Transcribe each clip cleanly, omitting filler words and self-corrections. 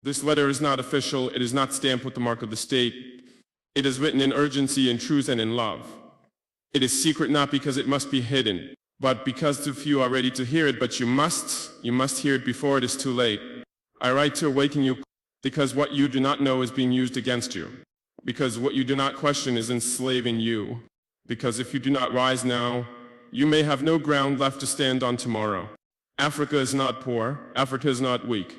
This letter is not official, it is not stamped with the mark of the state. It is written in urgency, in truth, and in love. It is secret not because it must be hidden, but because too few are ready to hear it, but you must hear it before it is too late. I write to awaken you, because what you do not know is being used against you. Because what you do not question is enslaving you. Because if you do not rise now, you may have no ground left to stand on tomorrow. Africa is not poor, Africa is not weak.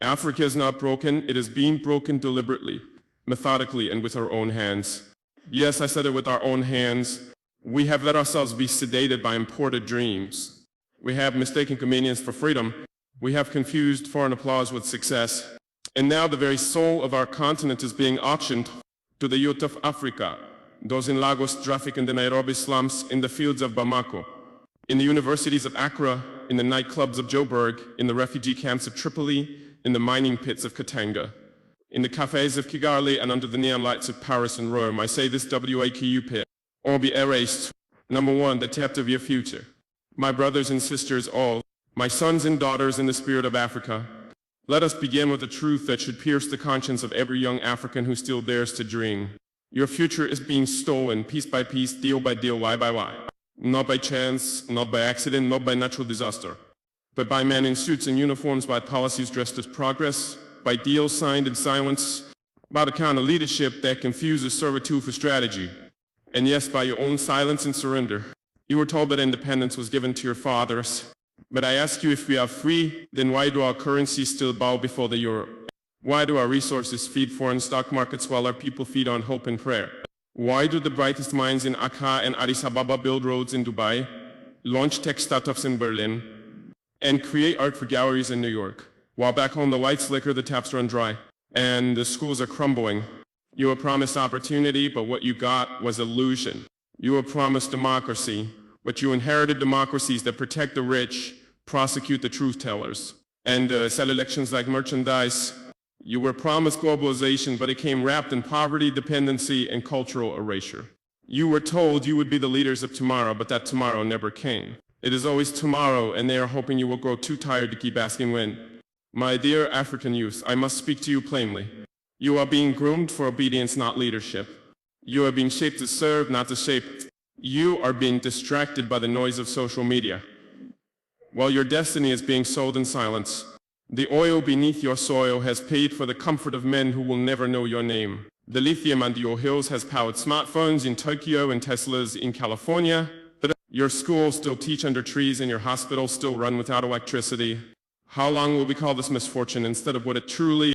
Africa is not broken, it is being broken deliberately, methodically, and with our own hands. Yes, I said it, with our own hands. We have let ourselves be sedated by imported dreams. We have mistaken convenience for freedom. We have confused foreign applause with success. And now the very soul of our continent is being auctioned to the youth of Africa, those in Lagos traffic, in the Nairobi slums, in the fields of Bamako, in the universities of Accra, in the nightclubs of Joburg, in the refugee camps of Tripoli, in the mining pits of Katanga, in the cafes of Kigali, and under the neon lights of Paris and Rome. I say this WAKU all be erased. Number one, the theft of your future. My brothers and sisters all, my sons and daughters in the spirit of Africa, let us begin with a truth that should pierce the conscience of every young African who still dares to dream. Your future is being stolen piece by piece, deal by deal, lie by lie. Not by chance, not by accident, not by natural disaster, but by men in suits and uniforms, by policies dressed as progress, by deals signed in silence, by the kind of leadership that confuses servitude for strategy, and yes, by your own silence and surrender. You were told that independence was given to your fathers, but I ask you, if we are free, then why do our currencies still bow before the euro? Why do our resources feed foreign stock markets while our people feed on hope and prayer? Why do the brightest minds in Accra and Addis Ababa build roads in Dubai, launch tech startups in Berlin, and create art for galleries in New York, while back home the lights flicker, the taps run dry, and the schools are crumbling? You were promised opportunity, but what you got was illusion. You were promised democracy, but you inherited democracies that protect the rich, prosecute the truth tellers, and sell elections like merchandise. You were promised globalization, but it came wrapped in poverty, dependency, and cultural erasure. You were told you would be the leaders of tomorrow, but that tomorrow never came. It is always tomorrow, and they are hoping you will grow too tired to keep asking when. My dear African youth, I must speak to you plainly. You are being groomed for obedience, not leadership. You are being shaped to serve, not to shape. You are being distracted by the noise of social media, while your destiny is being sold in silence. The oil beneath your soil has paid for the comfort of men who will never know your name. The lithium under your hills has powered smartphones in Tokyo and Teslas in California. But your schools still teach under trees and your hospitals still run without electricity. How long will we call this misfortune instead of what it truly